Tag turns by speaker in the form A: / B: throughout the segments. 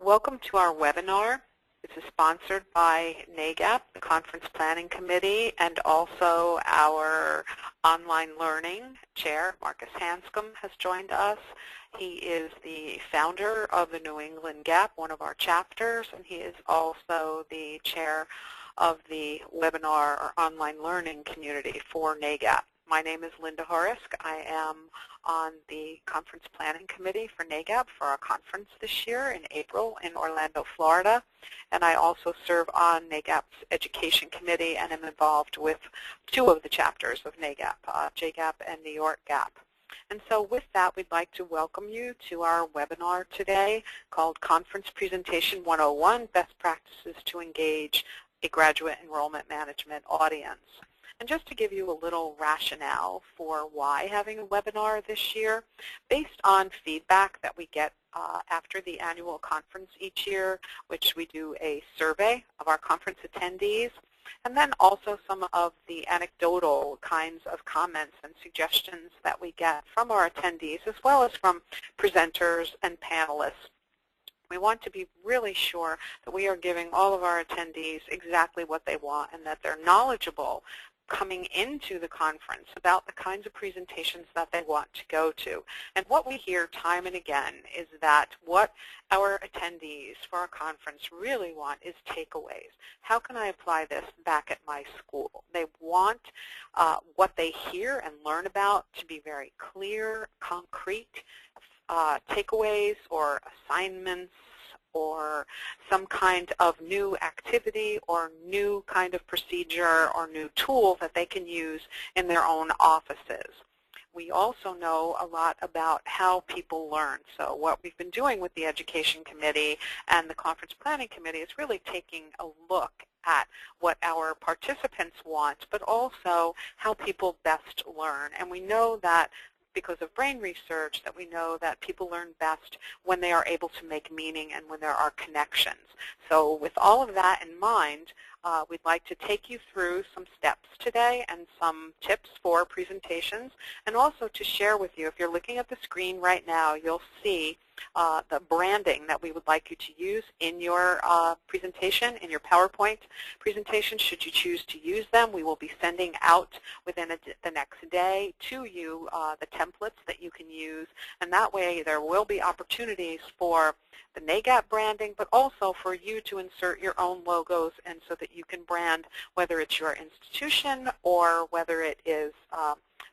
A: Welcome to our webinar. This is sponsored by NAGAP, the Conference Planning Committee, and also our online learning chair, Marcus Hanscom, has joined us. He is the founder of the New England GAP, one of our chapters, and he is also the chair of the webinar or online learning community for NAGAP. My name is Linda Horisk. I am on the Conference Planning Committee for NAGAP for our conference this year in April in Orlando, Florida. And I also serve on NAGAP's Education Committee and am involved with two of the chapters of NAGAP, JGAP and New York GAP. And so with that, we'd like to welcome you to our webinar today called Conference Presentation 101, Best Practices to Engage a Graduate Enrollment Management Audience. And just to give you a little rationale for why having a webinar this year, based on feedback that we get after the annual conference each year, which we do a survey of our conference attendees, and then also some of the anecdotal kinds of comments and suggestions that we get from our attendees, as well as from presenters and panelists. We want to be really sure that we are giving all of our attendees exactly what they want and that they're knowledgeable coming into the conference about the kinds of presentations that they want to go to. And what we hear time and again is that what our attendees for our conference really want is takeaways. How can I apply this back at my school? They want what they hear and learn about to be very clear, concrete takeaways or assignments or some kind of new activity or new kind of procedure or new tool that they can use in their own offices. We also know a lot about how people learn. So what we've been doing with the Education Committee and the Conference Planning Committee is really taking a look at what our participants want, but also how people best learn. And we know that because of brain research that we know that people learn best when they are able to make meaning and when there are connections. So with all of that in mind, we'd like to take you through some steps today and some tips for presentations, and also to share with you, if you're looking at the screen right now, you'll see the branding that we would like you to use in your presentation, in your PowerPoint presentation. Should you choose to use them, we will be sending out within the next day to you the templates that you can use, and that way there will be opportunities for the NAGAP branding, but also for you to insert your own logos, and so that you can brand whether it's your institution or whether it is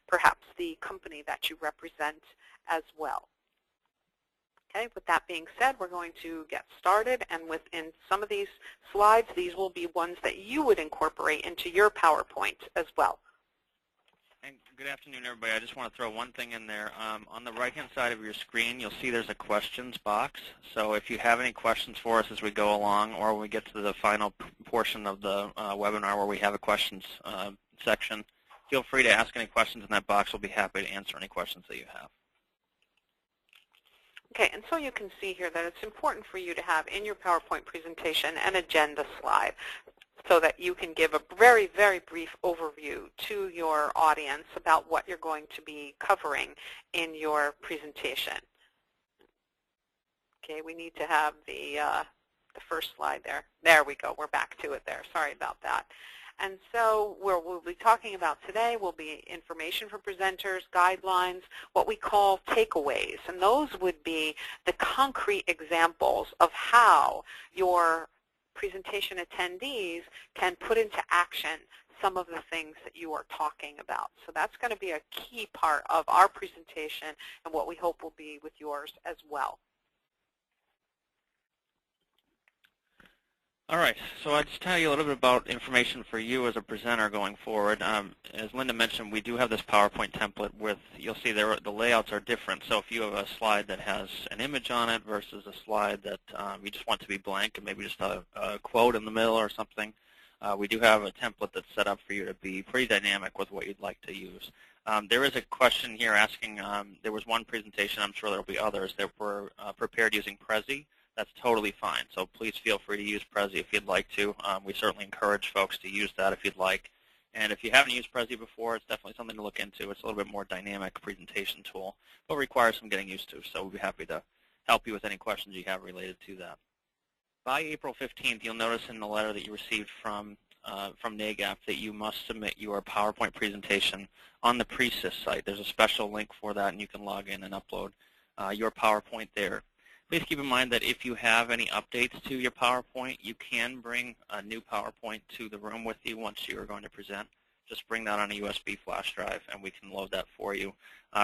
A: perhaps the company that you represent as well. Okay, with that being said, we're going to get started, and within some of these slides, these will be ones that you would incorporate into your PowerPoint as well.
B: And good afternoon, everybody. I just want to throw one thing in there. On the right-hand side of your screen, you'll see there's a questions box. So if you have any questions for us as we go along, or when we get to the final portion of the webinar where we have a questions section, feel free to ask any questions in that box. We'll be happy to answer any questions that you have.
A: Okay, and so you can see here that it's important for you to have in your PowerPoint presentation an agenda slide so that you can give a very, very brief overview to your audience about what you're going to be covering in your presentation. Okay, we need to have the first slide there. There we go. We're back to it there. Sorry about that. And so what we'll be talking about today will be information for presenters, guidelines, what we call takeaways. And those would be the concrete examples of how your presentation attendees can put into action some of the things that you are talking about. So that's going to be a key part of our presentation and what we hope will be with yours as well.
B: All right, so I'll just tell you a little bit about information for you as a presenter going forward. As Linda mentioned, we do have this PowerPoint template with, you'll see there the layouts are different. So if you have a slide that has an image on it versus a slide that you just want to be blank and maybe just a quote in the middle or something, we do have a template that's set up for you to be pretty dynamic with what you'd like to use. There is a question here asking, there was one presentation, I'm sure there will be others, that were prepared using Prezi. That's totally fine. So please feel free to use Prezi if you'd like to. We certainly encourage folks to use that if you'd like. And if you haven't used Prezi before, it's definitely something to look into. It's a little bit more dynamic presentation tool, but requires some getting used to. So we'll be happy to help you with any questions you have related to that. by April 15th, you'll notice in the letter that you received from NAGAP that you must submit your PowerPoint presentation on the Presys site. There's a special link for that, and you can log in and upload your PowerPoint there. Please keep in mind that if you have any updates to your PowerPoint, you can bring a new PowerPoint to the room with you once you are going to present. Just bring that on a USB flash drive, and we can load that for you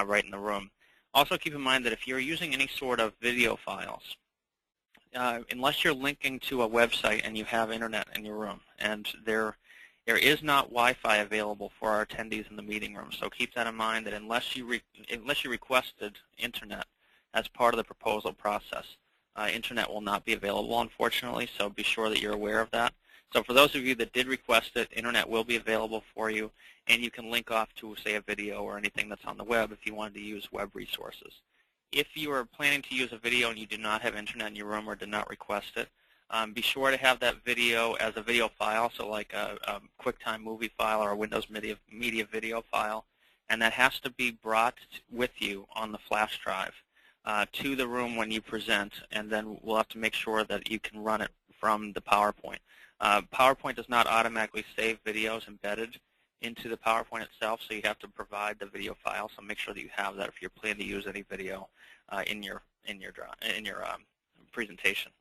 B: right in the room. Also keep in mind that if you're using any sort of video files, unless you're linking to a website and you have internet in your room, and there is not Wi-Fi available for our attendees in the meeting room. So keep that in mind, that unless you requested internet as part of the proposal process, internet will not be available, unfortunately, so be sure that you're aware of that. So for those of you that did request it, internet will be available for you, and you can link off to, say, a video or anything that's on the web if you wanted to use web resources. If you are planning to use a video and you do not have internet in your room or did not request it, be sure to have that video as a video file, so like a QuickTime movie file or a Windows Media video file, and that has to be brought with you on the flash drive to the room when you present, and then we'll have to make sure that you can run it from the PowerPoint. PowerPoint does not automatically save videos embedded into the PowerPoint itself, so you have to provide the video file. So make sure that you have that if you're planning to use any video in your presentation.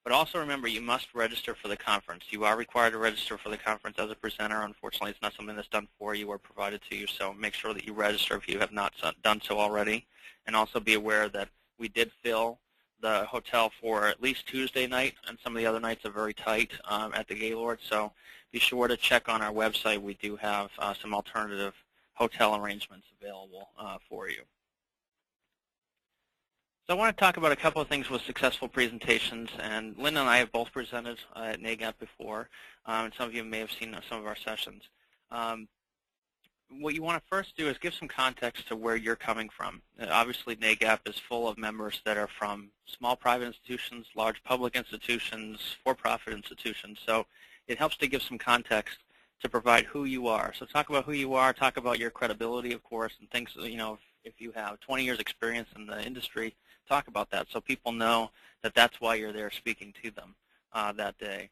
B: But also remember, you must register for the conference. You are required to register for the conference as a presenter. Unfortunately, it's not something that's done for you or provided to you, so make sure that you register if you have not done so already. And also be aware that we did fill the hotel for at least Tuesday night, and some of the other nights are very tight at the Gaylord, so be sure to check on our website. We do have some alternative hotel arrangements available for you. So I want to talk about a couple of things with successful presentations, and Linda and I have both presented at NAGAP before, and some of you may have seen some of our sessions. What you want to first do is give some context to where you're coming from. Obviously, NAGAP is full of members that are from small private institutions, large public institutions, for-profit institutions, so it helps to give some context to provide who you are. So talk about who you are, talk about your credibility, of course, and things, you know, if you have 20 years experience in the industry, talk about that so people know that that's why you're there speaking to them that day.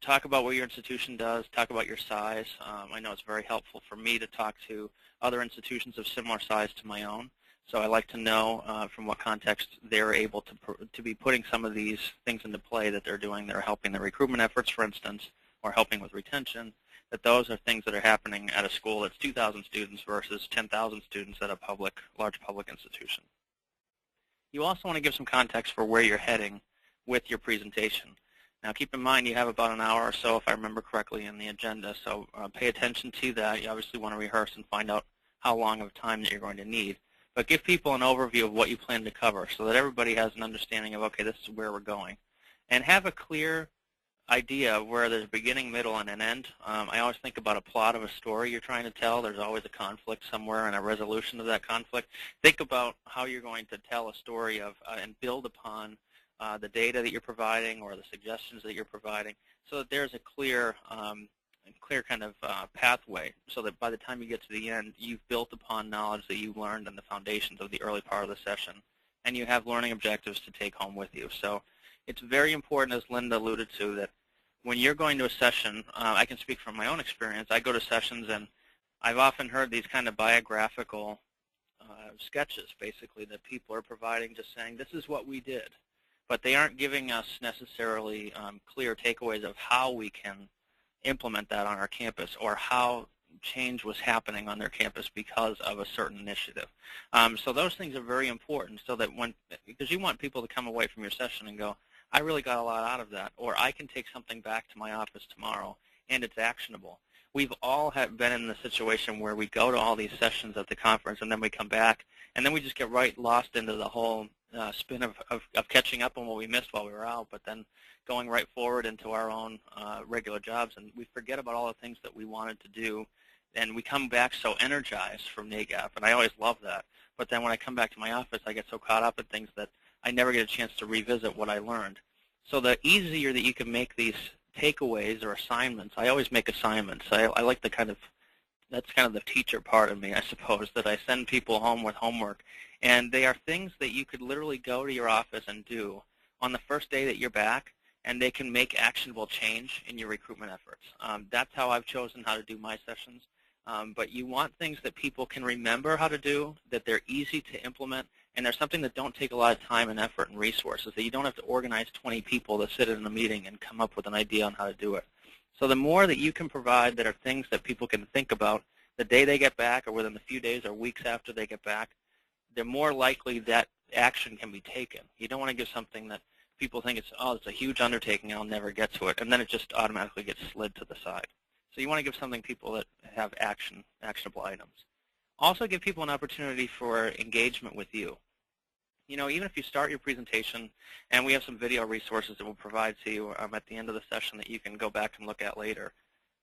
B: Talk about what your institution does, talk about your size. I know it's very helpful for me to talk to other institutions of similar size to my own, so I like to know from what context they're able to be putting some of these things into play that they're doing. They're helping the recruitment efforts, for instance, or helping with retention, that those are things that are happening at a school that's 2,000 students versus 10,000 students at a large public institution. You also want to give some context for where you're heading with your presentation. Now keep in mind you have about an hour or so, if I remember correctly, in the agenda, so pay attention to that. You obviously want to rehearse and find out how long of time that you're going to need. But give people an overview of what you plan to cover so that everybody has an understanding of, okay, this is where we're going. And have a clear idea of where there's a beginning, middle, and an end. I always think about a plot of a story you're trying to tell. There's always a conflict somewhere and a resolution of that conflict. Think about how you're going to tell a story of and build upon the data that you're providing or the suggestions that you're providing, so that there's a clear kind of pathway, so that by the time you get to the end, you've built upon knowledge that you learned in the foundations of the early part of the session, and you have learning objectives to take home with you. So it's very important, as Linda alluded to, that when you're going to a session, I can speak from my own experience. I go to sessions, and I've often heard these kind of biographical sketches, basically, that people are providing, just saying, this is what we did. But they aren't giving us necessarily clear takeaways of how we can implement that on our campus or how change was happening on their campus because of a certain initiative. So those things are very important, so that because you want people to come away from your session and go, I really got a lot out of that, or I can take something back to my office tomorrow and it's actionable. We've all been in the situation where we go to all these sessions at the conference and then we come back and then we just get right lost into the whole spin of catching up on what we missed while we were out, but then going right forward into our own regular jobs, and we forget about all the things that we wanted to do, and we come back so energized from NAGAP, and I always love that. But then when I come back to my office, I get so caught up in things that I never get a chance to revisit what I learned. So the easier that you can make these takeaways or assignments, I always make assignments. I like the that's kind of the teacher part of me, I suppose, that I send people home with homework. And they are things that you could literally go to your office and do on the first day that you're back, and they can make actionable change in your recruitment efforts. That's how I've chosen how to do my sessions. But you want things that people can remember how to do, that they're easy to implement, and they're something that don't take a lot of time and effort and resources, that you don't have to organize 20 people to sit in a meeting and come up with an idea on how to do it. So the more that you can provide that are things that people can think about the day they get back or within a few days or weeks after they get back, they're more likely that action can be taken. You don't want to give something that people think it's a huge undertaking, I'll never get to it, and then it just automatically gets slid to the side. So you want to give something people that have actionable items. Also give people an opportunity for engagement with you. Even if you start your presentation, and we have some video resources that we'll provide to you at the end of the session that you can go back and look at later.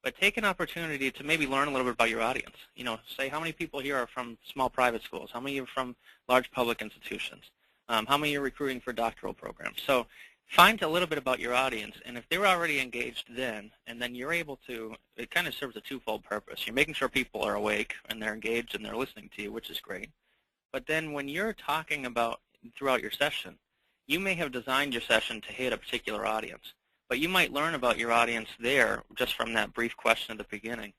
B: But take an opportunity to maybe learn a little bit about your audience. Say how many people here are from small private schools, how many are from large public institutions, how many are recruiting for doctoral programs. So find a little bit about your audience, and if they're already engaged then, and then you're able to, it kind of serves a twofold purpose. You're making sure people are awake and they're engaged and they're listening to you, which is great. But then when you're talking about throughout your session, you may have designed your session to hit a particular audience, but you might learn about your audience there just from that brief question at the beginning,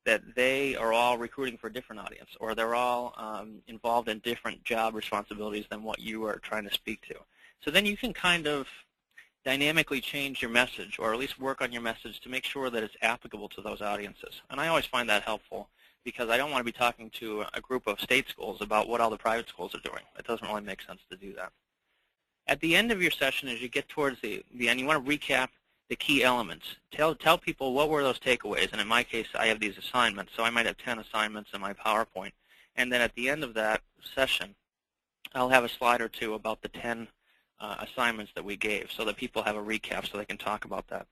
B: that they are all recruiting for a different audience, or they're all involved in different job responsibilities than what you are trying to speak to. So then you can kind of dynamically change your message, or at least work on your message to make sure that it's applicable to those audiences. And I always find that helpful, because I don't want to be talking to a group of state schools about what all the private schools are doing. It doesn't really make sense to do that. At the end of your session, as you get towards the end, you want to recap the key elements. Tell people what were those takeaways. And in my case, I have these assignments, so I might have 10 assignments in my PowerPoint. And then at the end of that session, I'll have a slide or two about the 10 assignments that we gave, so that people have a recap so they can talk about that.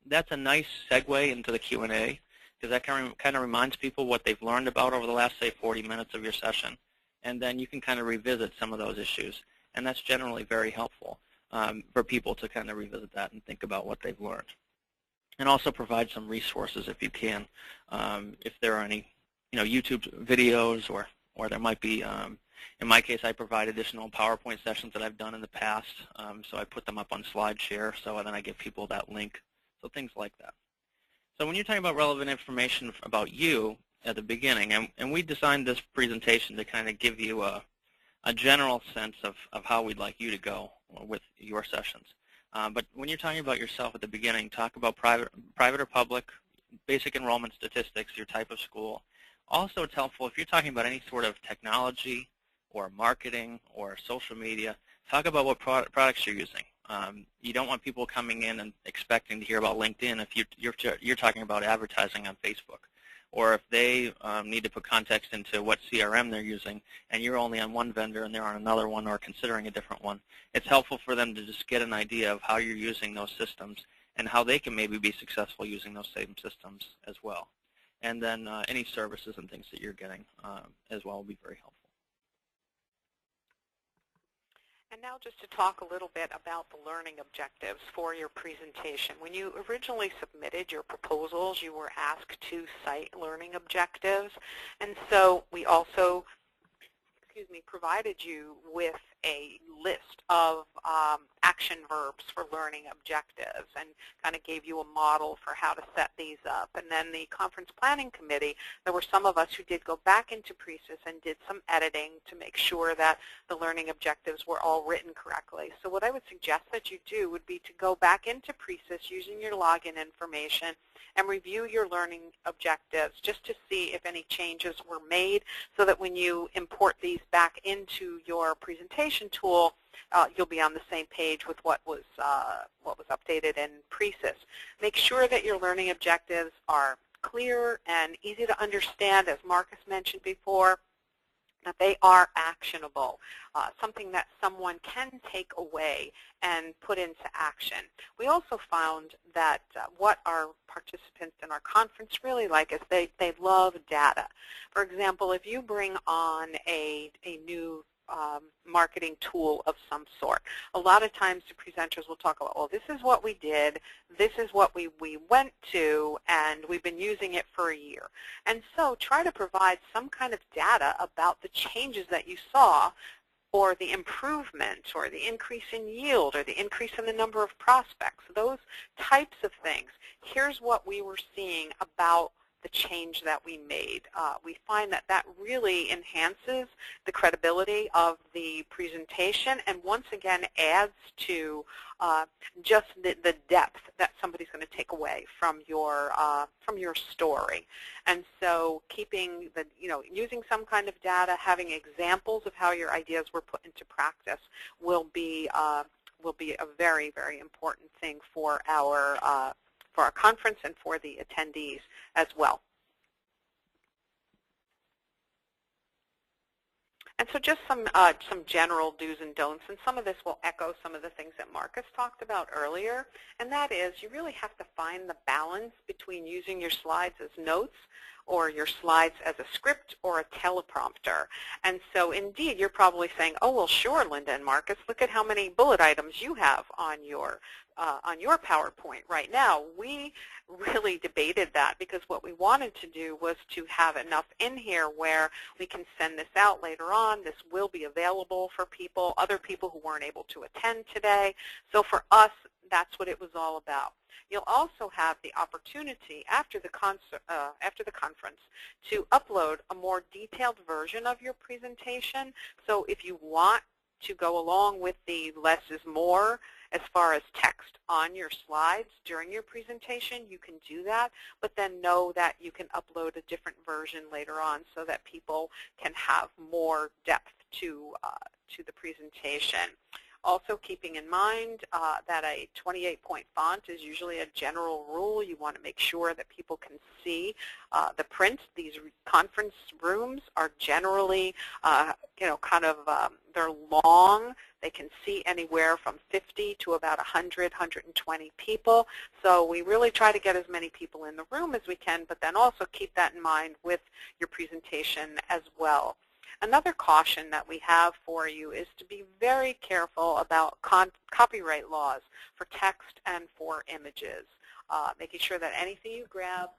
B: That's a nice segue into the Q&A, because that kind of reminds people what they've learned about over the last, say, 40 minutes of your session. And then you can kind of revisit some of those issues. And that's generally very helpful for people to kind of revisit that and think about what they've learned. And also provide some resources if you can. If there are any YouTube videos, or there might be, in my case, I provide additional PowerPoint sessions that I've done in the past. So I put them up on SlideShare, so then I give people that link. So things like that. So when you're talking about relevant information about you at the beginning, and we designed this presentation to kind of give you a general sense of how we'd like you to go with your sessions. But when you're talking about yourself at the beginning, talk about private or public, basic enrollment statistics, your type of school. Also, it's helpful if you're talking about any sort of technology or marketing or social media, talk about what products you're using. You don't want people coming in and expecting to hear about LinkedIn if you're talking about advertising on Facebook. Or if they need to put context into what CRM they're using, and you're only on one vendor and they're on another one or considering a different one, it's helpful for them to just get an idea of how you're using those systems and how they can maybe be successful using those same systems as well. And then any services and things that you're getting as well will be very helpful.
A: And now just to talk a little bit about the learning objectives for your presentation. When you originally submitted your proposals, you were asked to cite learning objectives. And so we also provided you with a list of action verbs for learning objectives and kind of gave you a model for how to set these up. And then the conference planning committee, there were some of us who did go back into Precis and did some editing to make sure that the learning objectives were all written correctly. So what I would suggest that you do would be to go back into Precis using your login information and review your learning objectives just to see if any changes were made, so that when you import these back into your presentation tool, you'll be on the same page with what was updated in Precis. Make sure that your learning objectives are clear and easy to understand, as Marcus mentioned before, that they are actionable, something that someone can take away and put into action. We also found that what our participants in our conference really like is they love data. For example, if you bring on a new marketing tool of some sort, a lot of times the presenters will talk about, well, this is what we did, this is what we went to, and we've been using it for a year. And so try to provide some kind of data about the changes that you saw or the improvement or the increase in yield or the increase in the number of prospects, those types of things. Here's what we were seeing about the change that we made. We find that that really enhances the credibility of the presentation and once again adds to just the depth that somebody's going to take away from your story. And so keeping the, using some kind of data, having examples of how your ideas were put into practice will be a very, very important thing for our conference and for the attendees as well. And so just some general do's and don'ts, and some of this will echo some of the things that Marcus talked about earlier, and that is you really have to find the balance between using your slides as notes or your slides as a script or a teleprompter. And so indeed, you're probably saying, oh, well, sure, Linda and Marcus, look at how many bullet items you have on your PowerPoint right now. We really debated that because what we wanted to do was to have enough in here where we can send this out later on. This will be available for people, other people who weren't able to attend today. So for us, that's what it was all about. You'll also have the opportunity after the conference to upload a more detailed version of your presentation. So if you want to go along with the less is more as far as text on your slides during your presentation, you can do that, but then know that you can upload a different version later on so that people can have more depth to the presentation. Also keeping in mind that a 28-point font is usually a general rule. You want to make sure that people can see the print. These conference rooms are generally, they're long. They can see anywhere from 50 to about 100, 120 people. So we really try to get as many people in the room as we can, but then also keep that in mind with your presentation as well. Another caution that we have for you is to be very careful about copyright laws for text and for images, making sure that anything you grab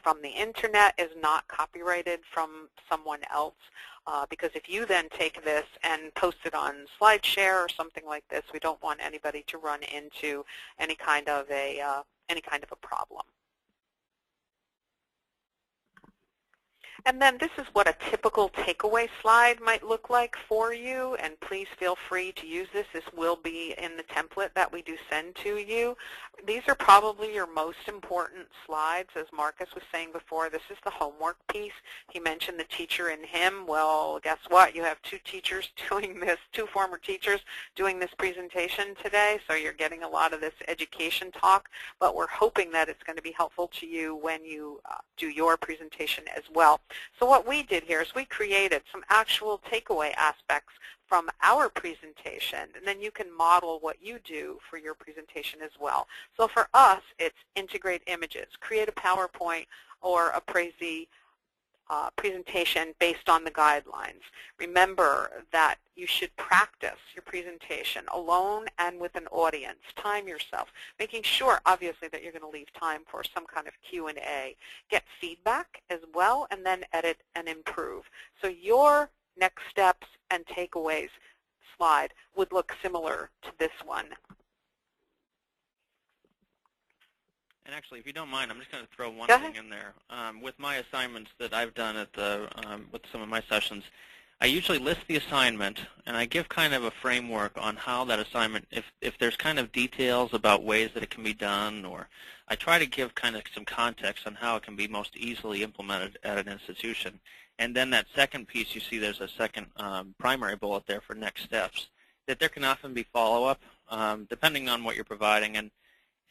A: from the internet is not copyrighted from someone else, because if you then take this and post it on SlideShare or something like this, we don't want anybody to run into any kind of a problem. And then this is what a typical takeaway slide might look like for you, and please feel free to use this. This will be in the template that we do send to you. These are probably your most important slides. As Marcus was saying before, this is the homework piece. He mentioned the teacher in him. Well, guess what? You have two teachers doing this, two former teachers doing this presentation today, so you're getting a lot of this education talk, but we're hoping that it's going to be helpful to you when you do your presentation as well. So what we did here is we created some actual takeaway aspects from our presentation, and then you can model what you do for your presentation as well. So for us, it's integrate images, create a PowerPoint or a Prezi presentation based on the guidelines. Remember that you should practice your presentation alone and with an audience. Time yourself, making sure obviously that you're going to leave time for some kind of Q&A. Get feedback as well, and then edit and improve. So your next steps and takeaways slide would look similar to this one.
B: And actually, if you don't mind, I'm just going to throw one thing in there. With my assignments that I've done at with some of my sessions, I usually list the assignment, and I give kind of a framework on how that assignment, if there's kind of details about ways that it can be done, or I try to give kind of some context on how it can be most easily implemented at an institution. And then that second piece, you see there's a second primary bullet there for next steps, that there can often be follow-up depending on what you're providing.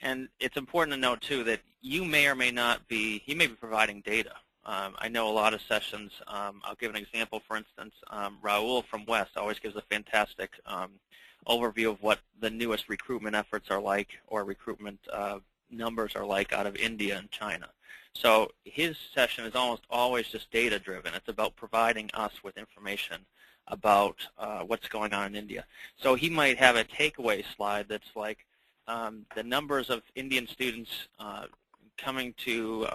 B: And it's important to note, too, that you may or may not be, you may be providing data. I know a lot of sessions, I'll give an example, for instance, Raul from West always gives a fantastic overview of what the newest recruitment efforts are like, or recruitment numbers are like out of India and China. So his session is almost always just data-driven. It's about providing us with information about what's going on in India. So he might have a takeaway slide that's like, the numbers of Indian students coming to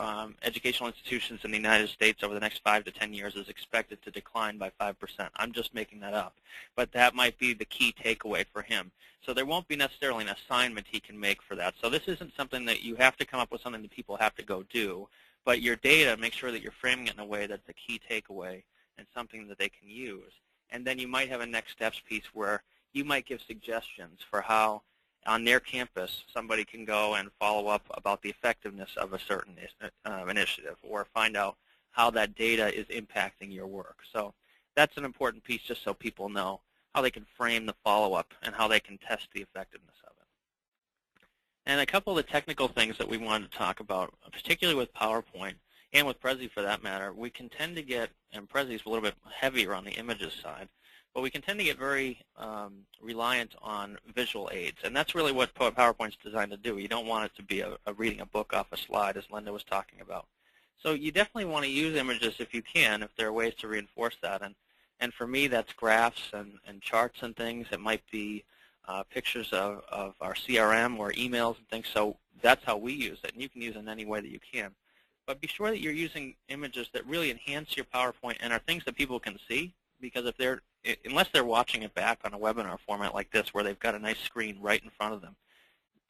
B: educational institutions in the United States over the next 5 to 10 years is expected to decline by 5%. I'm just making that up. But that might be the key takeaway for him. So there won't be necessarily an assignment he can make for that. So this isn't something that you have to come up with something that people have to go do. But your data, make sure that you're framing it in a way that's a key takeaway and something that they can use. And then you might have a next steps piece where you might give suggestions for how on their campus somebody can go and follow up about the effectiveness of a certain initiative, or find out how that data is impacting your work. So that's an important piece, just so people know how they can frame the follow-up and how they can test the effectiveness of it. And a couple of the technical things that we wanted to talk about, particularly with PowerPoint and with Prezi for that matter, we can tend to get, and Prezi is a little bit heavier on the images side, but we can tend to get very reliant on visual aids. And that's really what PowerPoint's designed to do. You don't want it to be a reading a book off a slide, as Linda was talking about. So you definitely want to use images if you can, if there are ways to reinforce that. And for me, that's graphs and charts and things. It might be pictures of our CRM or emails and things. So that's how we use it. And you can use it in any way that you can. But be sure that you're using images that really enhance your PowerPoint and are things that people can see. Because unless they're watching it back on a webinar format like this, where they've got a nice screen right in front of them,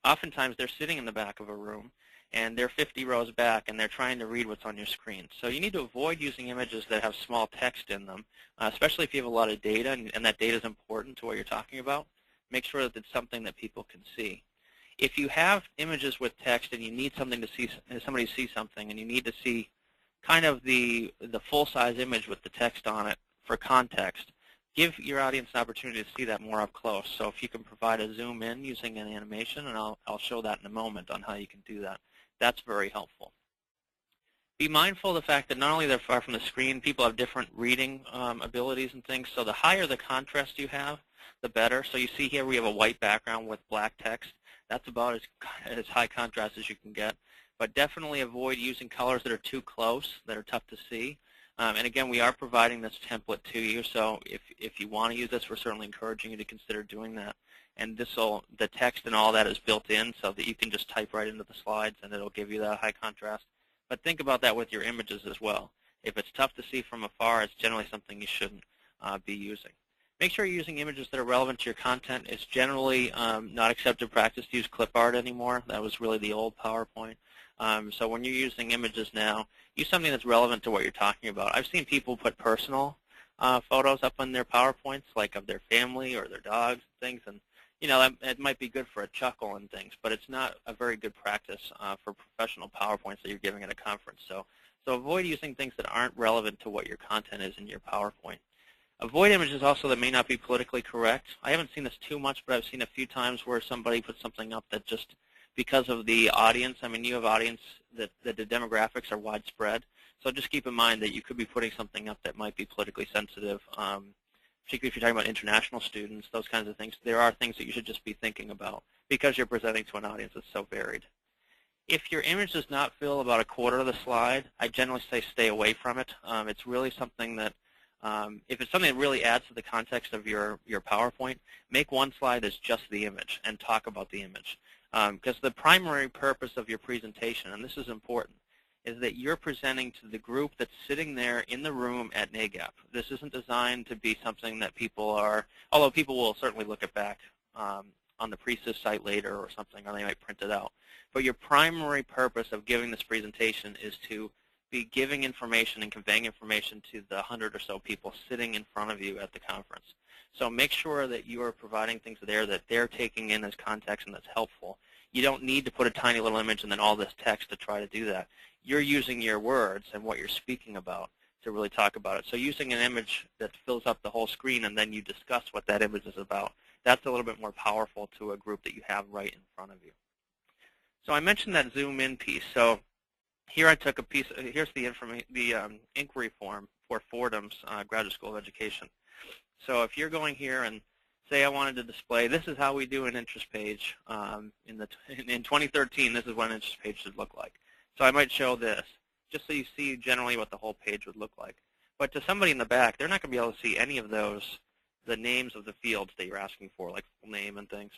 B: oftentimes they're sitting in the back of a room and they're 50 rows back and they're trying to read what's on your screen. So you need to avoid using images that have small text in them, especially if you have a lot of data and that data is important to what you're talking about. Make sure that it's something that people can see. If you have images with text and you need something to see, somebody to see something, and you need to see kind of the full-size image with the text on it for context, give your audience an opportunity to see that more up close. So if you can provide a zoom in using an animation, and I'll show that in a moment on how you can do that, that's very helpful. Be mindful of the fact that not only they're far from the screen, people have different reading abilities and things, so the higher the contrast you have, the better. So you see here we have a white background with black text. That's about as high contrast as you can get. But definitely avoid using colors that are too close, that are tough to see. And again, we are providing this template to you, so if you want to use this, we're certainly encouraging you to consider doing that. And the text and all that is built in so that you can just type right into the slides and it'll give you that high contrast. But think about that with your images as well. If it's tough to see from afar, it's generally something you shouldn't be using. Make sure you're using images that are relevant to your content. It's generally not accepted practice to use clip art anymore. That was really the old PowerPoint. So when you're using images now, use something that's relevant to what you're talking about. I've seen people put personal photos up on their PowerPoints, like of their family or their dogs and things, and it might be good for a chuckle and things, but it's not a very good practice for professional PowerPoints that you're giving at a conference. So avoid using things that aren't relevant to what your content is in your PowerPoint. Avoid images also that may not be politically correct. I haven't seen this too much, but I've seen a few times where somebody puts something up that just because of the audience, I mean, you have audience that the demographics are widespread. So just keep in mind that you could be putting something up that might be politically sensitive, particularly if you're talking about international students, those kinds of things. There are things that you should just be thinking about because you're presenting to an audience that's so varied. If your image does not fill about a quarter of the slide, I generally say stay away from it. It's really something that, if it's something that really adds to the context of your PowerPoint, make one slide that's just the image and talk about the image. Because the primary purpose of your presentation, and this is important, is that you're presenting to the group that's sitting there in the room at NAGAP. This isn't designed to be something that people are, although people will certainly look it back on the PreSys site later or something, or they might print it out. But your primary purpose of giving this presentation is to be giving information and conveying information to the 100 or so people sitting in front of you at the conference. So make sure that you are providing things there that they're taking in as context and that's helpful. You don't need to put a tiny little image and then all this text to try to do that. You're using your words and what you're speaking about to really talk about it. So using an image that fills up the whole screen and then you discuss what that image is about, that's a little bit more powerful to a group that you have right in front of you. So I mentioned that zoom in piece. So here I took a piece, here's the inquiry form for Fordham's Graduate School of Education. So if you're going here and say I wanted to display, this is how we do an interest page. In 2013, this is what an interest page should look like. So I might show this, just so you see generally what the whole page would look like. But to somebody in the back, they're not going to be able to see any of those, the names of the fields that you're asking for, like full name and things.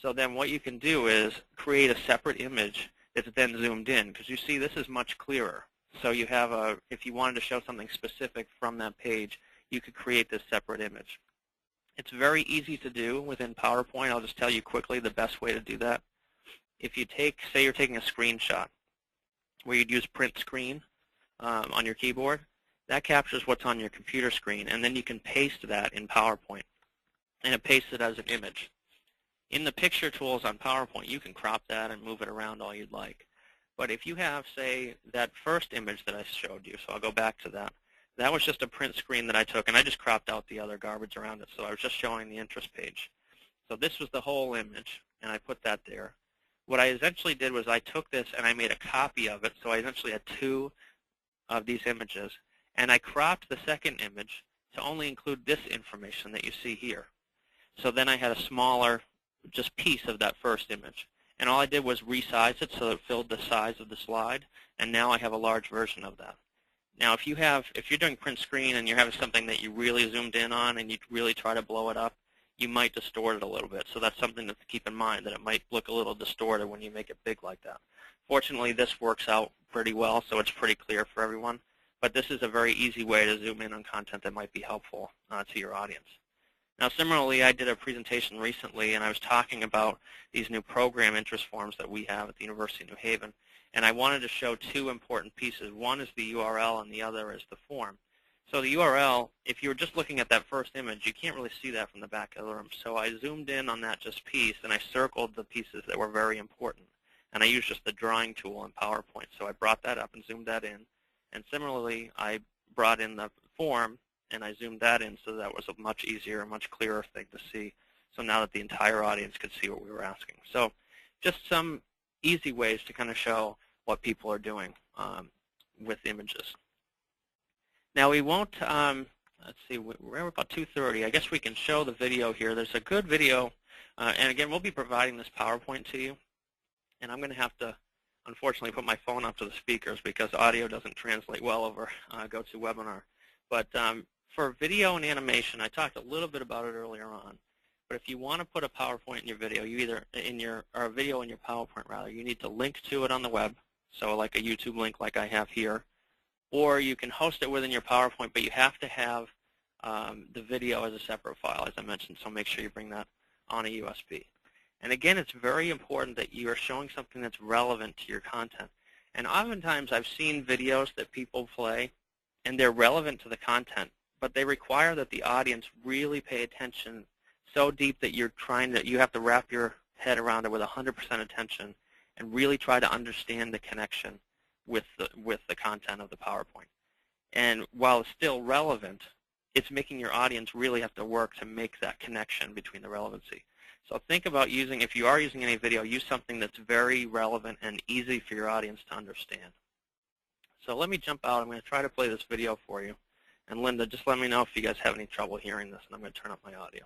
B: So then what you can do is create a separate image that's then zoomed in, because you see this is much clearer. So you have if you wanted to show something specific from that page, you could create this separate image. It's very easy to do within PowerPoint. I'll just tell you quickly the best way to do that. If you say you're taking a screenshot where you'd use print screen on your keyboard, that captures what's on your computer screen, and then you can paste that in PowerPoint, and it pastes it as an image. In the picture tools on PowerPoint, you can crop that and move it around all you'd like. But if you have, say, that first image that I showed you, so I'll go back to that, that was just a print screen that I took, and I just cropped out the other garbage around it, so I was just showing the interest page. So this was the whole image, and I put that there. What I essentially did was I took this and I made a copy of it, so I essentially had two of these images, and I cropped the second image to only include this information that you see here. So then I had a smaller just piece of that first image. And all I did was resize it so it filled the size of the slide, and now I have a large version of that. Now if you're doing print screen and you're having something that you really zoomed in on and you really try to blow it up, you might distort it a little bit. So that's something to keep in mind, that it might look a little distorted when you make it big like that. Fortunately, this works out pretty well, so it's pretty clear for everyone. But this is a very easy way to zoom in on content that might be helpful to your audience. Now, similarly, I did a presentation recently, and I was talking about these new program interest forms that we have at the University of New Haven. And I wanted to show two important pieces. One is the URL, and the other is the form. So the URL, if you were just looking at that first image, you can't really see that from the back of the room. So I zoomed in on that just piece, and I circled the pieces that were very important. And I used just the drawing tool in PowerPoint. So I brought that up and zoomed that in. And similarly, I brought in the form, and I zoomed that in, so that was a much easier, much clearer thing to see. So now that the entire audience could see what we were asking. So just some easy ways to kind of show what people are doing with images. Now we won't, let's see, we're about 2:30. I guess we can show the video here. There's a good video, and again, we'll be providing this PowerPoint to you. And I'm going to have to, unfortunately, put my phone up to the speakers because audio doesn't translate well over GoToWebinar. But for video and animation, I talked a little bit about it earlier on. But if you want to put a PowerPoint in your video, or a video in your PowerPoint rather, you need to link to it on the web. So like a YouTube link like I have here. Or you can host it within your PowerPoint, but you have to have the video as a separate file, as I mentioned. So make sure you bring that on a USB. And again, it's very important that you are showing something that's relevant to your content. And oftentimes I've seen videos that people play, and they're relevant to the content, but they require that the audience really pay attention so deep that you have to wrap your head around it with 100% attention and really try to understand the connection with the content of the PowerPoint. And while it's still relevant, it's making your audience really have to work to make that connection between the relevancy. So think about using, if you are using any video, use something that's very relevant and easy for your audience to understand. So let me jump out. I'm going to try to play this video for you. And Linda, just let me know if you guys have any trouble hearing this, and I'm going to turn up my audio.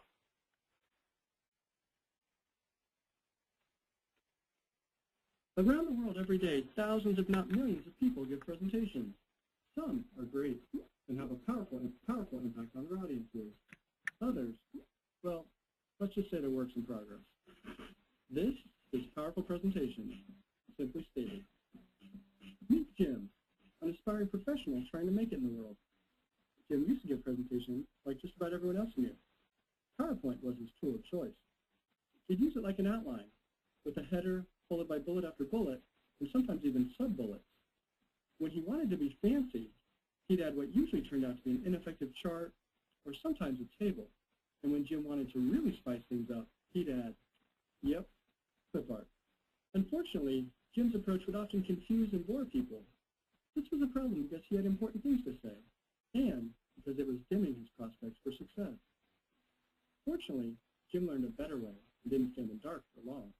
C: Around the world every day, thousands if not millions of people give presentations. Some are great and have a powerful impact on their audiences. Others, well, let's just say they're works in progress. This is Powerful Presentation, simply stated. Meet Jim, an aspiring professional trying to make it in the world. Jim used to give presentations like just about everyone else knew. PowerPoint was his tool of choice. He'd use it like an outline, with a header followed by bullet after bullet, and sometimes even sub-bullets. When he wanted to be fancy, he'd add what usually turned out to be an ineffective chart, or sometimes a table. And when Jim wanted to really spice things up, he'd add, yep, clip art. Unfortunately, Jim's approach would often confuse and bore people. This was a problem because he had important things to say, and because it was dimming his prospects for success. Fortunately, Jim learned a better way and didn't stand in the dark for long.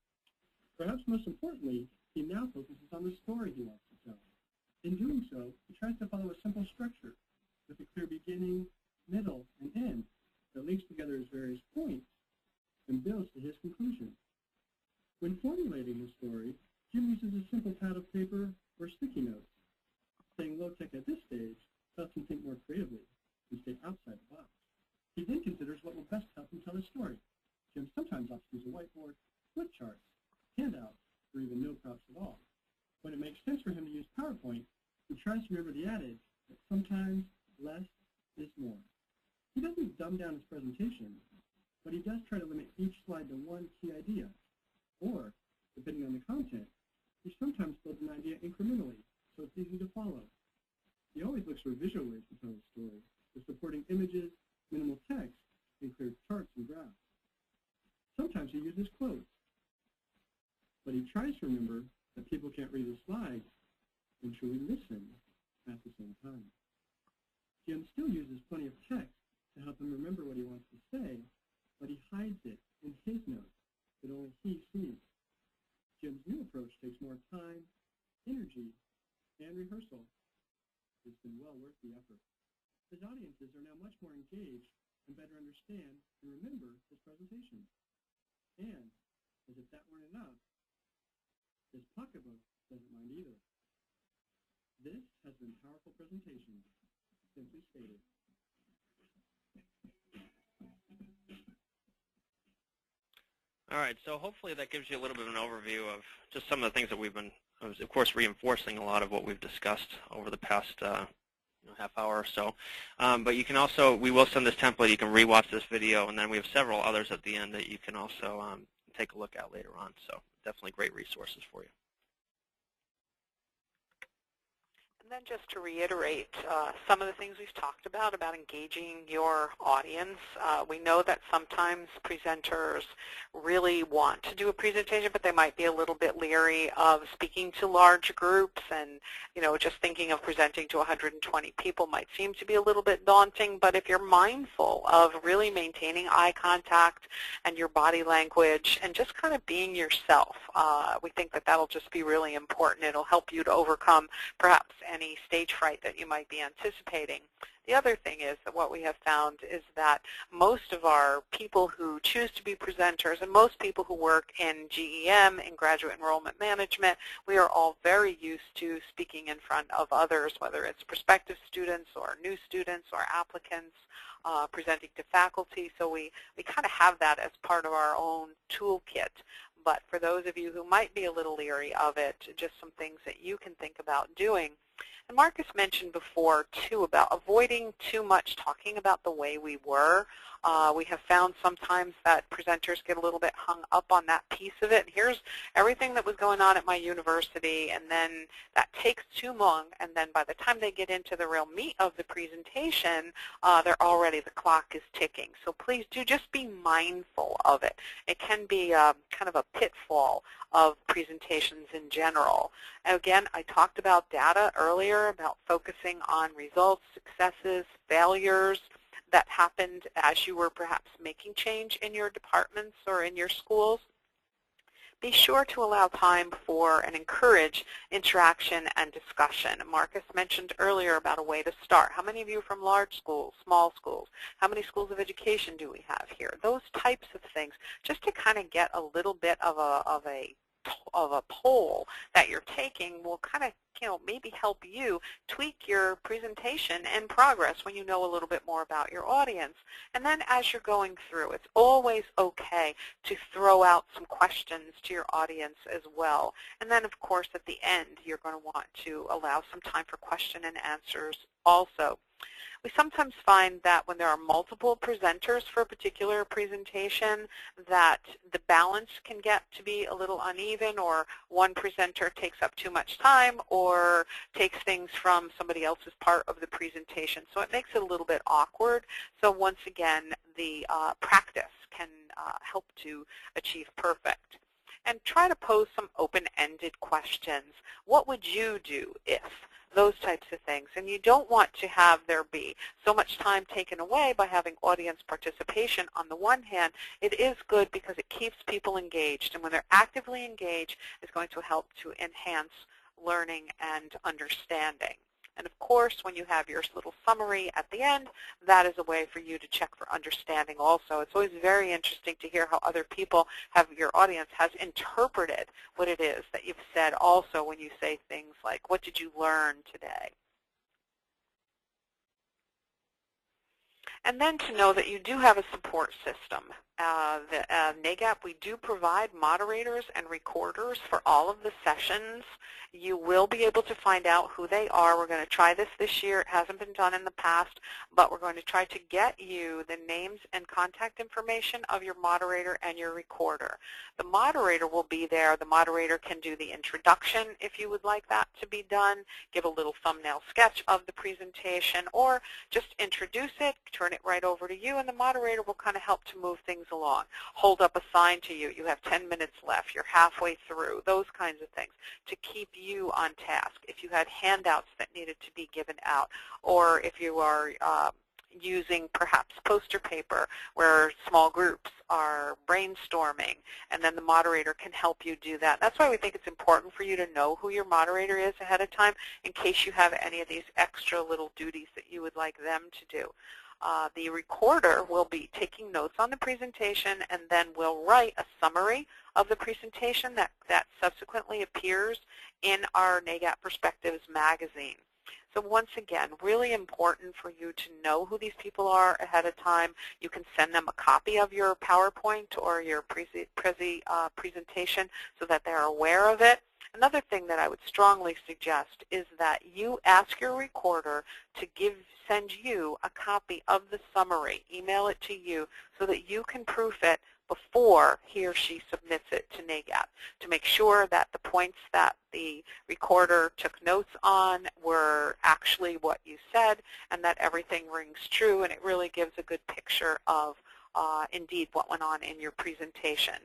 C: Perhaps most importantly, he now focuses on the story he wants to tell. In doing so, he tries to follow a simple structure with a clear beginning, middle, and end that links together his various points and builds to his conclusion. When formulating his story, Jim uses a simple pad of paper or sticky notes. Staying low-tech at this stage helps him think more creatively and stay outside the box. He then considers what will best help him tell his story. Jim sometimes opts to use a whiteboard, flip charts, handouts, or even no props at all. does try to limit each slide to one key idea, or, depending on the content, he sometimes builds an idea incrementally, so it's easy to follow. He always looks for visual ways to tell a story, with supporting images, minimal text, and clear charts and graphs. Sometimes he uses quotes, but he tries to remember that people can't read his slides and truly listen at the same time. Jim still uses plenty of text to help him remember what he wants to say, but he hides it in his notes that only he sees. Jim's new approach takes more time, energy, and rehearsal. It's been well worth the effort. His audiences are now much more engaged and better understand and remember his presentation. And, as if that weren't enough, his pocketbook doesn't mind either. This has been Powerful Presentations, simply stated.
B: All right, so hopefully that gives you a little bit of an overview of just some of the things that we've been, of course, reinforcing a lot of what we've discussed over the past half hour or so. But you can also, we will send this template. You can rewatch this video, and then we have several others at the end that you can also take a look at later on. So definitely great resources for you.
A: And then just to reiterate some of the things we've talked about engaging your audience. We know that sometimes presenters really want to do a presentation, but they might be a little bit leery of speaking to large groups, and just thinking of presenting to 120 people might seem to be a little bit daunting. But if you're mindful of really maintaining eye contact and your body language and just kind of being yourself, we think that that'll just be really important. It'll help you to overcome perhaps any stage fright that you might be anticipating. The other thing is that what we have found is that most of our people who choose to be presenters and most people who work in GEM, in graduate enrollment management, we are all very used to speaking in front of others, whether it's prospective students or new students or applicants, presenting to faculty. So we kind of have that as part of our own toolkit. But for those of you who might be a little leery of it, just some things that you can think about doing. And Marcus mentioned before, too, about avoiding too much talking about the way we were. We have found sometimes that presenters get a little bit hung up on that piece of it. Here's everything that was going on at my university, and then that takes too long, and then by the time they get into the real meat of the presentation, the clock is ticking. So please do just be mindful of it. It can be kind of a pitfall of presentations in general. And again, I talked about data earlier, about focusing on results, successes, failures that happened as you were perhaps making change in your departments or in your schools. Be sure to allow time for and encourage interaction and discussion. Marcus mentioned earlier about a way to start. How many of you are from large schools, small schools? How many schools of education do we have here? Those types of things, just to kind of get a little bit of a poll that you're taking will kind of maybe help you tweak your presentation and progress when you know a little bit more about your audience. And then as you're going through, it's always okay to throw out some questions to your audience as well. And then, of course, at the end, you're going to want to allow some time for question and answers also. We sometimes find that when there are multiple presenters for a particular presentation, that the balance can get to be a little uneven, or one presenter takes up too much time or takes things from somebody else's part of the presentation. So it makes it a little bit awkward. So once again, the practice can help to achieve perfect. And try to pose some open-ended questions. What would you do if? Those types of things. And you don't want to have there be so much time taken away by having audience participation. On the one hand, it is good because it keeps people engaged, and when they're actively engaged, it's going to help to enhance learning and understanding. And of course, when you have your little summary at the end, that is a way for you to check for understanding also. It's always very interesting to hear how other people your audience has interpreted what it is that you've said also when you say things like, what did you learn today? And then to know that you do have a support system. NAGAP, we do provide moderators and recorders for all of the sessions. You will be able to find out who they are. We're going to try this year. It hasn't been done in the past, but we're going to try to get you the names and contact information of your moderator and your recorder. The moderator will be there. The moderator can do the introduction if you would like that to be done, give a little thumbnail sketch of the presentation, or just introduce it, turn it right over to you, and the moderator will kind of help to move things along. Hold up a sign to you. You have 10 minutes left. You're halfway through. Those kinds of things to keep you on task. If you had handouts that needed to be given out, or if you are using perhaps poster paper where small groups are brainstorming, and then the moderator can help you do that. That's why we think it's important for you to know who your moderator is ahead of time in case you have any of these extra little duties that you would like them to do. The recorder will be taking notes on the presentation and then will write a summary of the presentation that subsequently appears in our NAGAP Perspectives magazine. So once again, really important for you to know who these people are ahead of time. You can send them a copy of your PowerPoint or your presentation so that they're aware of it. Another thing that I would strongly suggest is that you ask your recorder to send you a copy of the summary, email it to you so that you can proof it before he or she submits it to NAGAP to make sure that the points that the recorder took notes on were actually what you said and that everything rings true, and it really gives a good picture of indeed what went on in your presentation.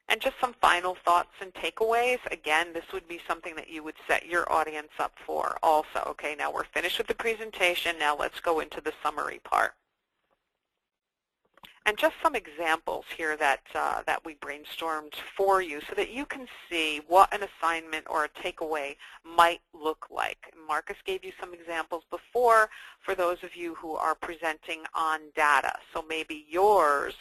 A: And just some final thoughts and takeaways. Again, this would be something that you would set your audience up for also. Okay, now we're finished with the presentation. Now let's go into the summary part. And just some examples here that we brainstormed for you so that you can see what an assignment or a takeaway might look like. Marcus gave you some examples before for those of you who are presenting on data. So maybe your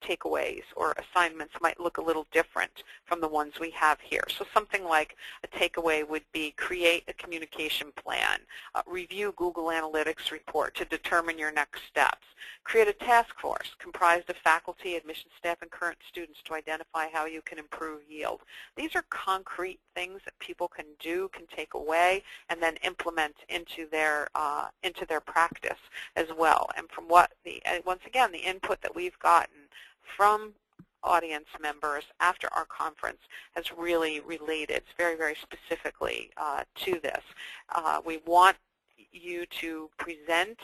A: takeaways or assignments might look a little different from the ones we have here. So something like a takeaway would be create a communication plan, review Google Analytics report to determine your next steps, create a task force comprised of faculty, admission staff, and current students to identify how you can improve yield. These are concrete things that people can do, can take away, and then implement into their practice as well. And from what once again, the input that we've gotten from audience members after our conference has really related very, very specifically to this. We want you to present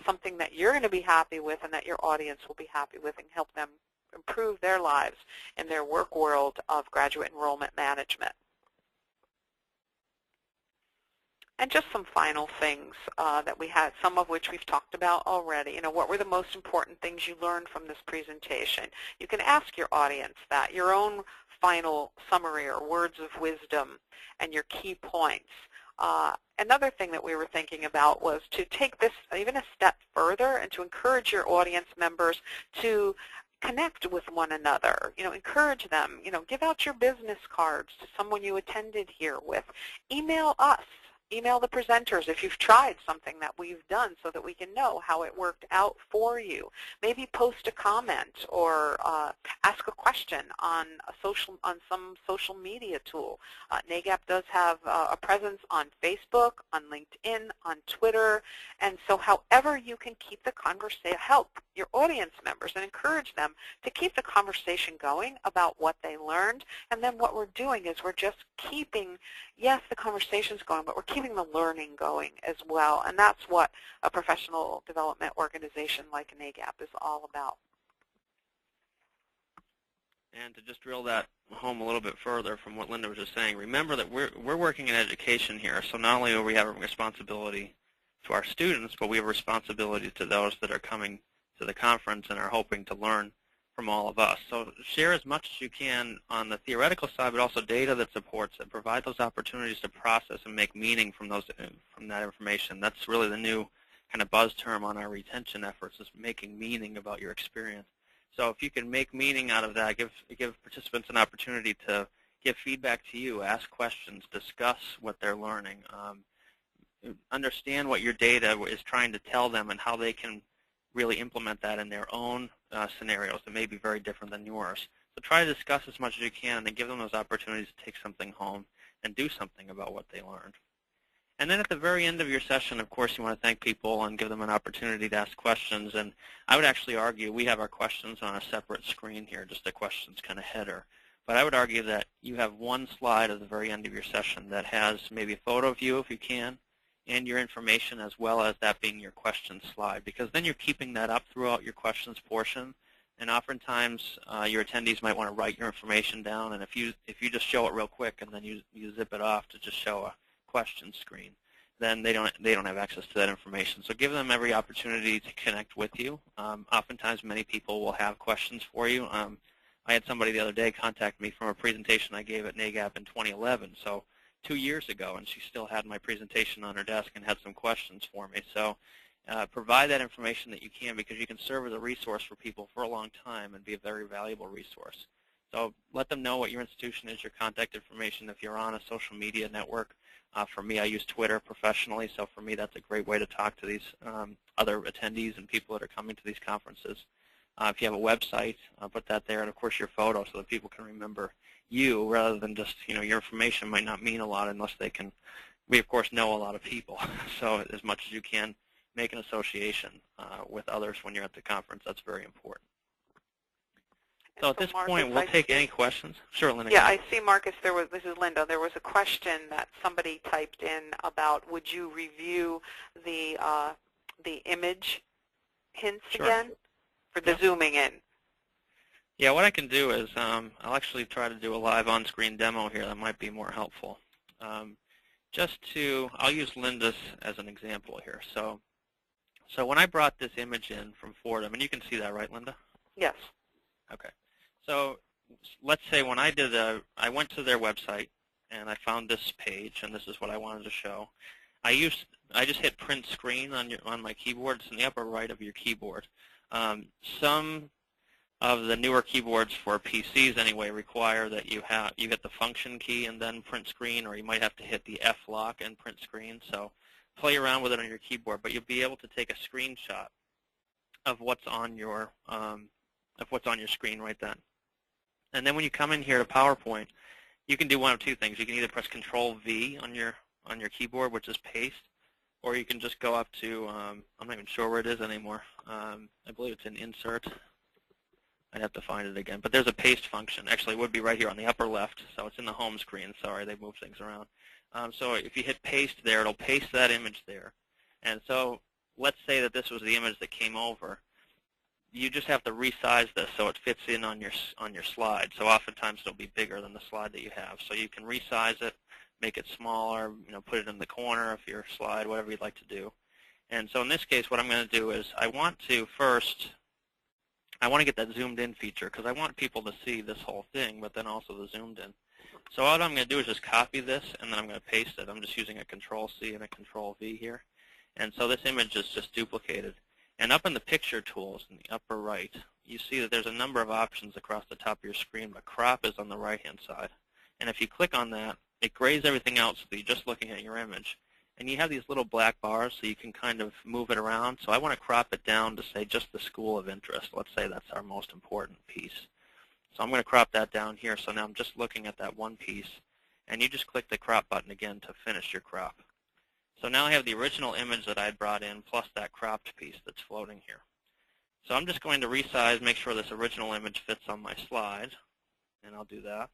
A: something that you're going to be happy with and that your audience will be happy with and help them improve their lives in their work world of graduate enrollment management. And just some final things that we had, some of which we've talked about already. You know, what were the most important things you learned from this presentation? You can ask your audience that, your own final summary or words of wisdom and your key points. Another thing that we were thinking about was to take this even a step further and to encourage your audience members to connect with one another, you know, encourage them, you know, give out your business cards to someone you attended here with. Email us. Email the presenters if you've tried something that we've done so that we can know how it worked out for you. Maybe post a comment or ask a question on some social media tool. NAGAP does have a presence on Facebook, on LinkedIn, on Twitter, and so however you can keep the conversation, help your audience members and encourage them to keep the conversation going about what they learned. And then what we're doing is we're just keeping, yes, the conversation's going, but we're keeping the learning going as well. And that's what a professional development organization like NAGAP is all about.
B: And to just drill that home a little bit further from what Linda was just saying, remember that we're working in education here. So not only do we have a responsibility to our students, but we have a responsibility to those that are coming to the conference and are hoping to learn from all of us. So share as much as you can on the theoretical side, but also data that supports it. Provide those opportunities to process and make meaning from that information. That's really the new kind of buzz term on our retention efforts, is making meaning about your experience. So if you can make meaning out of that, give participants an opportunity to give feedback to you, ask questions, discuss what they're learning. understand what your data is trying to tell them and how they can really implement that in their own scenarios that may be very different than yours. So try to discuss as much as you can and then give them those opportunities to take something home and do something about what they learned. And then at the very end of your session, of course, you want to thank people and give them an opportunity to ask questions. And I would actually argue we have our questions on a separate screen here, just a questions kind of header. But I would argue that you have one slide at the very end of your session that has maybe a photo of you if you can, and your information as well as that being your questions slide, because then you're keeping that up throughout your questions portion. And oftentimes your attendees might want to write your information down, and if you just show it real quick and then you zip it off to just show a question screen, then they don't have access to that information. So give them every opportunity to connect with you. Oftentimes many people will have questions for you. I had somebody the other day contact me from a presentation I gave at NAGAP in 2011, so 2 years ago, and she still had my presentation on her desk and had some questions for me. So provide that information that you can, because you can serve as a resource for people for a long time and be a very valuable resource. So let them know what your institution is, your contact information. If you're on a social media network, for me, I use Twitter professionally, so for me that's a great way to talk to these other attendees and people that are coming to these conferences. If you have a website, put that there, and of course your photo so that people can remember you rather than just, your information might not mean a lot unless they can. We, of course, know a lot of people, so as much as you can, make an association with others when you're at the conference. That's very important. So at this point, we'll take any questions. Sure, Linda.
A: Yeah, I see, Marcus, this is Linda. There was a question that somebody typed in about, would you review the image hints again for the zooming in?
B: Yeah, what I can do is I'll actually try to do a live on-screen demo here that might be more helpful. I'll use Linda's as an example here. So when I brought this image in from Fordham, and you can see that, right, Linda?
A: Yes.
B: Okay. So let's say when I went to their website and I found this page, and this is what I wanted to show. I just hit print screen on my keyboard. It's in the upper right of your keyboard. Some of the newer keyboards for PCs anyway require that you hit the function key and then print screen, or you might have to hit the F lock and print screen. So play around with it on your keyboard, but you'll be able to take a screenshot of what's on your screen right then. And then when you come in here to PowerPoint, you can do one of two things. You can either press Control-V on your keyboard, which is paste, or you can just go up to I'm not even sure where it is anymore. I believe it's in Insert. I'd have to find it again. But there's a paste function. Actually, it would be right here on the upper left. So it's in the home screen. Sorry, they moved things around. So if you hit paste there, it'll paste that image there. And so let's say that this was the image that came over. You just have to resize this so it fits in on your slide. So oftentimes it'll be bigger than the slide that you have. So you can resize it, make it smaller, put it in the corner of your slide, whatever you'd like to do. And so in this case, what I'm going to do is I want to get that zoomed in feature because I want people to see this whole thing, but then also the zoomed in. So what I'm going to do is just copy this, and then I'm going to paste it. I'm just using a Control-C and a Control-V here. And so this image is just duplicated. And up in the picture tools in the upper right, you see that there's a number of options across the top of your screen, but crop is on the right-hand side. And if you click on that, it grays everything out so that you're just looking at your image. And you have these little black bars so you can kind of move it around. So I want to crop it down to say just the school of interest. Let's say that's our most important piece. So I'm going to crop that down here. So now I'm just looking at that one piece. And you just click the crop button again to finish your crop. So now I have the original image that I had brought in plus that cropped piece that's floating here. So I'm just going to resize, make sure this original image fits on my slide. And I'll do that.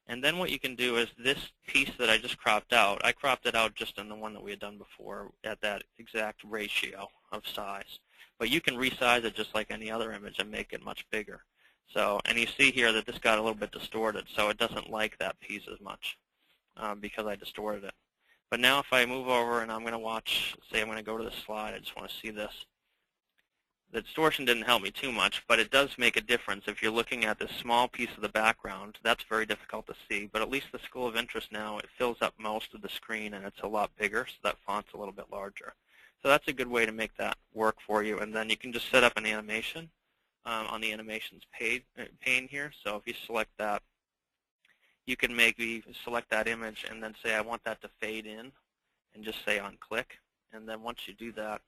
B: And then what you can do is this piece that I just cropped out, I cropped it out just in the one that we had done before at that exact ratio of size. But you can resize it just like any other image and make it much bigger. So, and you see here that this got a little bit distorted, so it doesn't like that piece as much because I distorted it. But now if I move over and I'm going to watch, say I'm going to go to this slide, I just want to see this. The distortion didn't help me too much, but it does make a difference. If you're looking at this small piece of the background, that's very difficult to see. But at least the school of interest now, it fills up most of the screen, and it's a lot bigger, so that font's a little bit larger. So that's a good way to make that work for you. And then you can just set up an animation on the animations pane here. So if you select that, you can maybe select that image and then say, I want that to fade in. and just say on click. And then once you do that,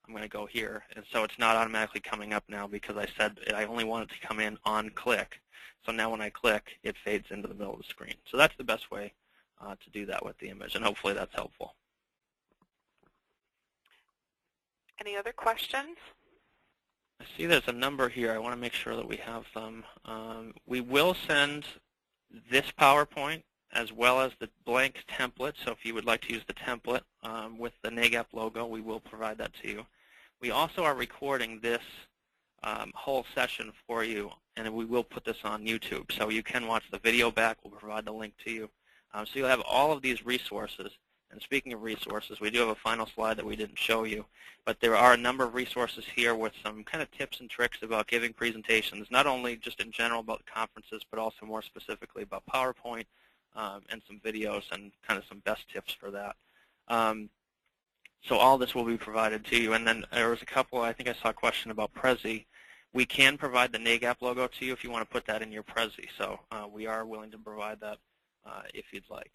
B: I'm going to go here. And so it's not automatically coming up now because I said I only want it to come in on click. So now when I click, it fades into the middle of the screen. So that's the best way to do that with the image, and hopefully that's helpful.
A: Any other questions?
B: I see there's a number here. I want to make sure that we have them. We will send this PowerPoint as well as the blank template. So if you would like to use the template with the NAGAP logo, we will provide that to you. We also are recording this whole session for you, and we will put this on YouTube. So you can watch the video back. We'll provide the link to you. So you'll have all of these resources. And speaking of resources, we do have a final slide that we didn't show you, but there are a number of resources here with some kind of tips and tricks about giving presentations, not only just in general about the conferences, but also more specifically about PowerPoint and some videos and kind of some best tips for that. So all this will be provided to you. And then there was a couple, I think I saw a question about Prezi. We can provide the NAGAP logo to you if you want to put that in your Prezi. So we are willing to provide that if you'd like.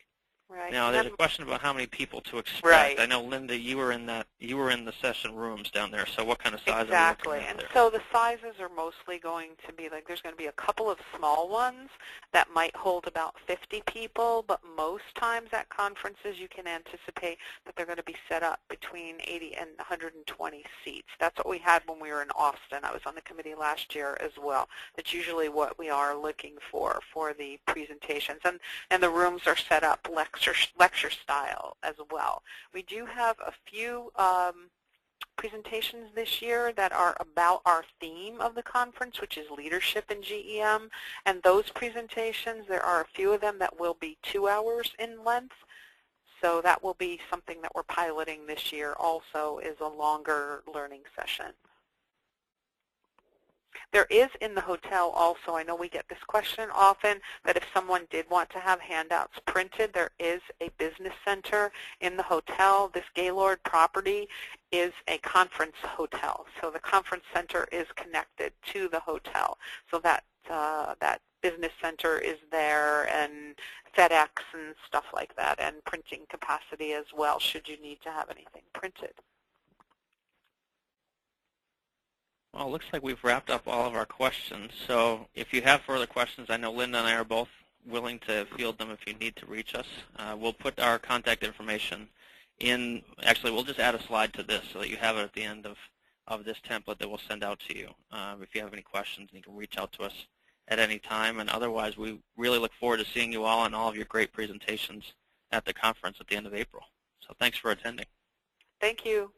A: Right.
B: Now, there's a question about how many people to expect.
A: Right.
B: I know, Linda, you were in the session rooms down there. So what kind of size
A: exactly.
B: are you looking at
A: there?
B: there?
A: And so the sizes are mostly going to be like there's going to be a couple of small ones that might hold about 50 people, but most times at conferences you can anticipate that they're going to be set up between 80 and 120 seats. That's what we had when we were in Austin. I was on the committee last year as well. That's usually what we are looking for the presentations. And the rooms are set up lecture style as well. We do have a few presentations this year that are about our theme of the conference, which is leadership in GEM. And those presentations, there are a few of them that will be 2 hours in length. So that will be something that we're piloting this year also, is a longer learning session. There is in the hotel also, I know we get this question often, that if someone did want to have handouts printed, there is a business center in the hotel. This Gaylord property is a conference hotel. So the conference center is connected to the hotel. So that business center is there, and FedEx and stuff like that, and printing capacity as well, should you need to have anything printed.
B: Well, it looks like we've wrapped up all of our questions. So if you have further questions, I know Linda and I are both willing to field them if you need to reach us. We'll put our contact information in. Actually, we'll just add a slide to this so that you have it at the end of this template that we'll send out to you. If you have any questions, you can reach out to us at any time. And otherwise, we really look forward to seeing you all and all of your great presentations at the conference at the end of April. So thanks for attending.
A: Thank you.